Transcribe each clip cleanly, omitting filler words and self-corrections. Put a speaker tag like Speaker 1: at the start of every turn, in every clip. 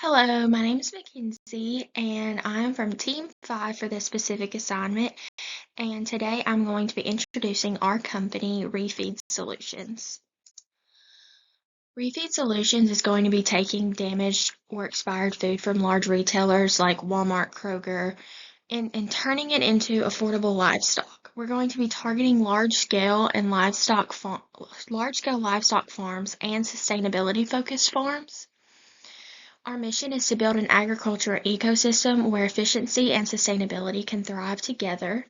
Speaker 1: Hello, my name is Mackenzie, and I'm from Team 5 for this specific assignment. And today I'm going to be introducing our company, Refeed Solutions. Refeed Solutions is going to be taking damaged or expired food from large retailers like Walmart, Kroger, and turning it into affordable livestock. We're going to be targeting large-scale livestock farms and sustainability-focused farms. Our mission is to build an agricultural ecosystem where efficiency and sustainability can thrive together.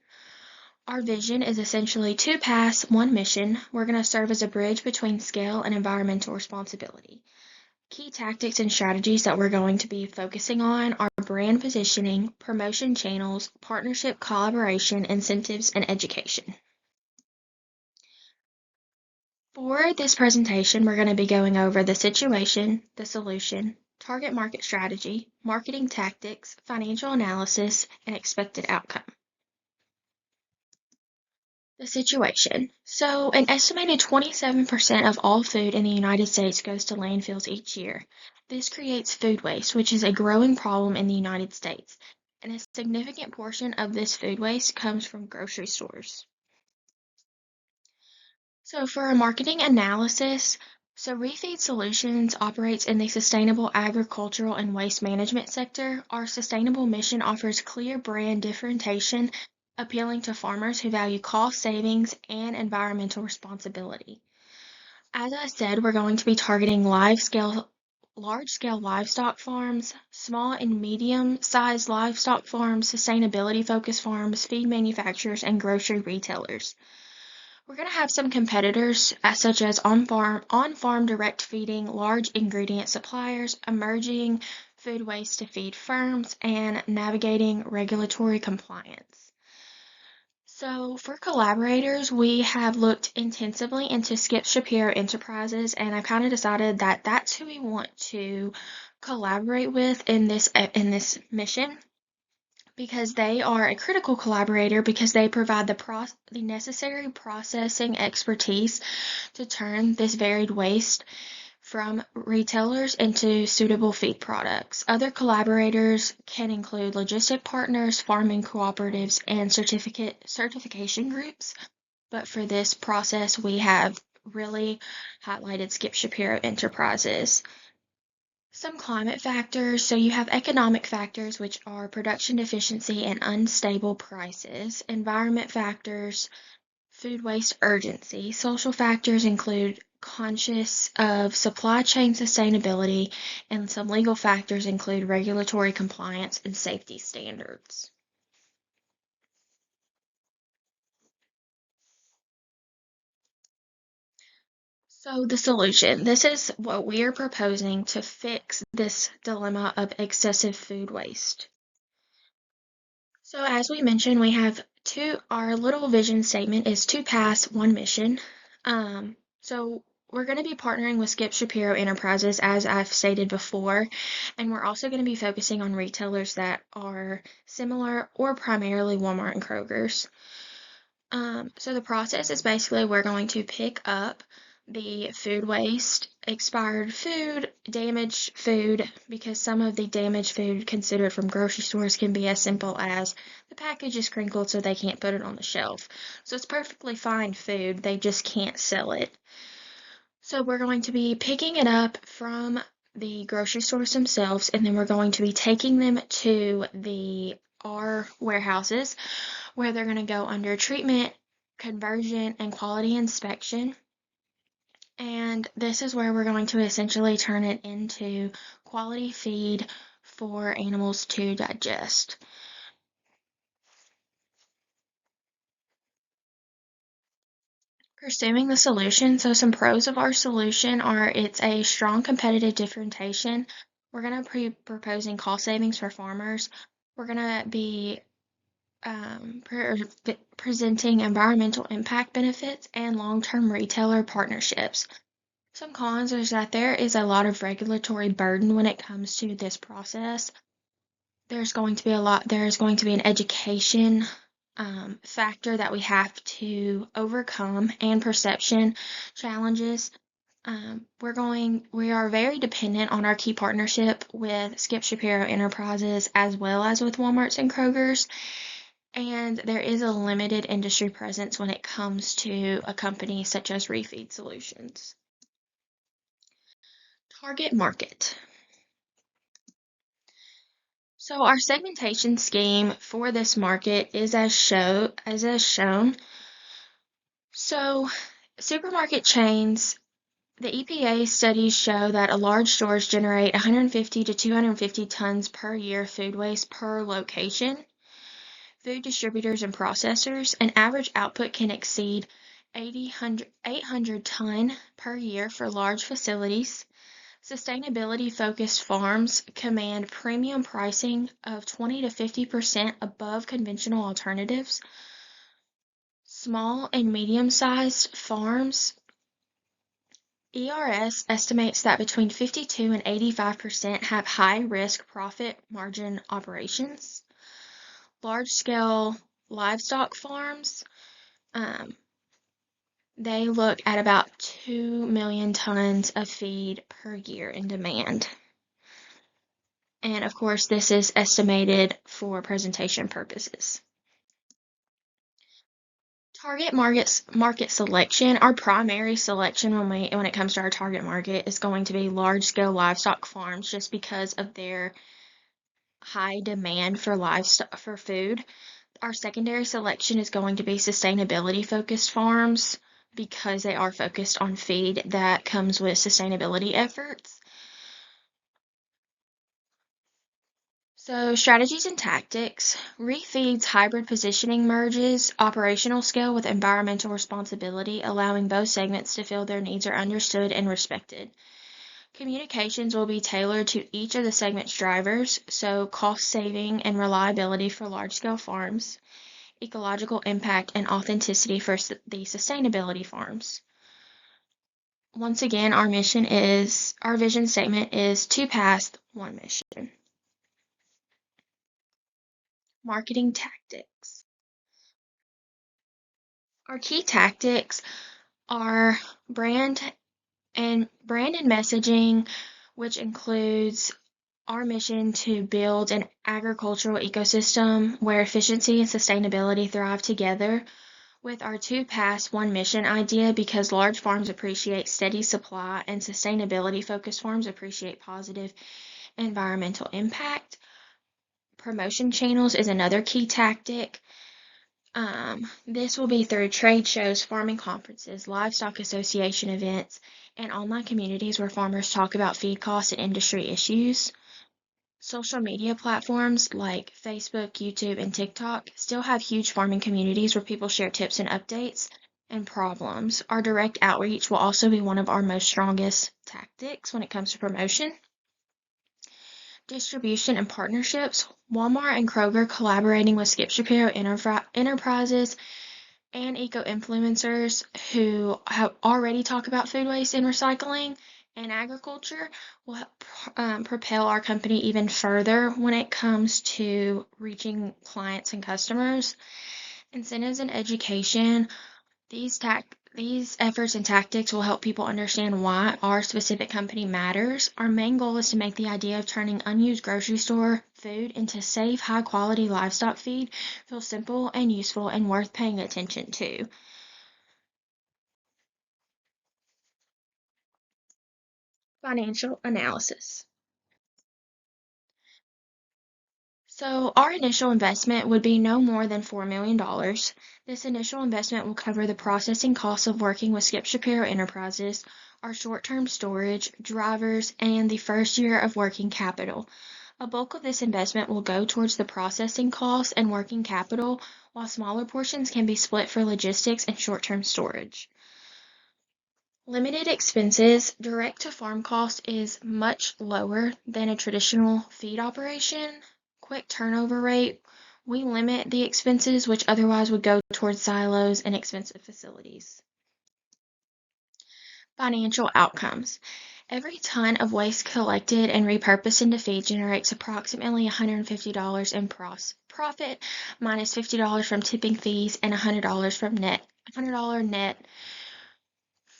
Speaker 1: Our vision is essentially two paths, one mission. We're going to serve as a bridge between scale and environmental responsibility. Key tactics and strategies that we're going to be focusing on are brand positioning, promotion channels, partnership collaboration, incentives, and education. For this presentation, we're going to be going over the situation, the solution, target market strategy, marketing tactics, financial analysis, and expected outcome. The situation. So, an estimated 27% of all food in the United States goes to landfills each year. This creates food waste, which is a growing problem in the United States, and a significant portion of this food waste comes from grocery stores. So for a marketing analysis, Refeed Solutions operates in the sustainable agricultural and waste management sector. Our sustainable mission offers clear brand differentiation, appealing to farmers who value cost savings and environmental responsibility. As I said, we're going to be targeting large-scale livestock farms, small and medium-sized livestock farms, sustainability-focused farms, feed manufacturers, and grocery retailers. We're going to have some competitors such as on-farm direct feeding, large ingredient suppliers, emerging food waste to feed firms, and navigating regulatory compliance. So for collaborators, we have looked intensively into Skip Shapiro Enterprises, and I kind of decided that that's who we want to collaborate with in this mission, because they are a critical collaborator because they provide the necessary processing expertise to turn this varied waste from retailers into suitable feed products. Other collaborators can include logistic partners, farming cooperatives, and certification groups. But for this process, we have really highlighted Skip Shapiro Enterprises. Some climate factors. So you have economic factors, which are production deficiency and unstable prices. Environment factors, food waste urgency. Social factors include conscious of supply chain sustainability, and some legal factors include regulatory compliance and safety standards. So the solution, this is what we are proposing to fix this dilemma of excessive food waste. So as we mentioned, we have our little vision statement is two paths, one mission. So we're going to be partnering with Skip Shapiro Enterprises, as I've stated before, and we're also going to be focusing on retailers that are similar or primarily Walmart and Kroger's. So the process is basically we're going to pick up the food waste, expired food, damaged food, because some of the damaged food considered from grocery stores can be as simple as the package is crinkled so they can't put it on the shelf. So it's perfectly fine food, they just can't sell it. So we're going to be picking it up from the grocery stores themselves, and then we're going to be taking them to our warehouses where they're going to go under treatment, conversion, and quality inspection. And this is where we're going to essentially turn it into quality feed for animals to digest. Pursuing the solution. So some pros of our solution are it's a strong competitive differentiation. We're going to be proposing cost savings for farmers. We're going to be presenting environmental impact benefits and long-term retailer partnerships. Some cons is that there is a lot of regulatory burden when it comes to this process. There's going to be an education factor that we have to overcome and perception challenges. We are very dependent on our key partnership with Skip Shapiro Enterprises as well as with Walmart's and Kroger's. And there is a limited industry presence when it comes to a company such as Refeed Solutions. Target market. So our segmentation scheme for this market is as shown. So supermarket chains, the EPA studies show that a large stores generate 150 to 250 tons per year food waste per location. Food distributors and processors, an average output can exceed 800 ton per year for large facilities. Sustainability-focused farms command premium pricing of 20 to 50% above conventional alternatives. Small and medium-sized farms, ERS estimates that between 52 and 85% have high-risk profit margin operations. Large-scale livestock farms, they look at about 2 million tons of feed per year in demand. And of course, this is estimated for presentation purposes. Target market selection. Our primary selection when it comes to our target market is going to be large-scale livestock farms, just because of their high demand for livestock for food. Our secondary selection is going to be sustainability-focused farms, because they are focused on feed that comes with sustainability efforts. So strategies and tactics. Refeed's hybrid positioning merges operational scale with environmental responsibility, allowing both segments to feel their needs are understood and respected. Communications will be tailored to each of the segment's drivers, so cost saving and reliability for large-scale farms, ecological impact and authenticity for the sustainability farms. Once again, our vision statement is two paths, one mission. Marketing tactics. Our key tactics are brand and messaging, which includes our mission to build an agricultural ecosystem where efficiency and sustainability thrive together, with our two paths, one mission idea, because large farms appreciate steady supply and sustainability-focused farms appreciate positive environmental impact. Promotion channels is another key tactic. This will be through trade shows, farming conferences, livestock association events, and online communities where farmers talk about feed costs and industry issues. Social media platforms like Facebook, YouTube, and TikTok still have huge farming communities where people share tips and updates and problems. Our direct outreach will also be one of our most strongest tactics when it comes to promotion. Distribution and partnerships. Walmart and Kroger collaborating with Skip Shapiro Enterprises and eco-influencers who have already talked about food waste and recycling and agriculture will propel our company even further when it comes to reaching clients and customers. Incentives and education. These efforts and tactics will help people understand why our specific company matters. Our main goal is to make the idea of turning unused grocery store food into safe, high-quality livestock feed feel simple and useful and worth paying attention to. Financial analysis. So our initial investment would be no more than $4 million. This initial investment will cover the processing costs of working with Skip Shapiro Enterprises, our short-term storage, drivers, and the first year of working capital. A bulk of this investment will go towards the processing costs and working capital, while smaller portions can be split for logistics and short-term storage. Limited expenses. Direct-to-farm cost is much lower than a traditional feed operation. Quick turnover rate. We limit the expenses which otherwise would go towards silos and expensive facilities. Financial outcomes. Every ton of waste collected and repurposed into feed generates approximately $150 in profit, minus $50 from tipping fees and $100 net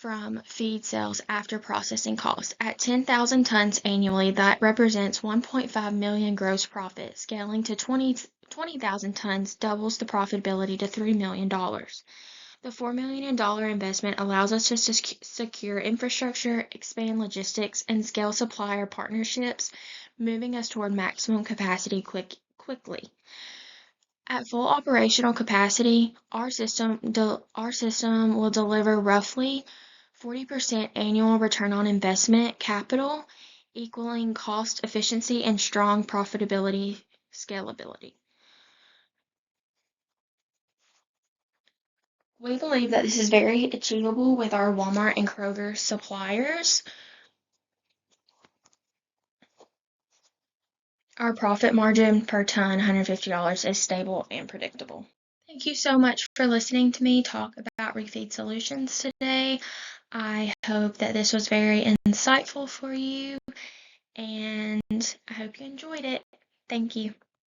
Speaker 1: from feed sales after processing costs. At 10,000 tons annually, that represents 1.5 million gross profit. Scaling to 20,000 tons doubles the profitability to $3 million. The $4 million investment allows us to secure infrastructure, expand logistics, and scale supplier partnerships, moving us toward maximum capacity quickly. At full operational capacity, our system will deliver roughly 40% annual return on investment capital, equaling cost efficiency and strong profitability scalability. We believe that this is very achievable with our Walmart and Kroger suppliers. Our profit margin per ton, $150, is stable and predictable. Thank you so much for listening to me talk about Refeed Solutions today. I hope that this was very insightful for you, and I hope you enjoyed it. Thank you.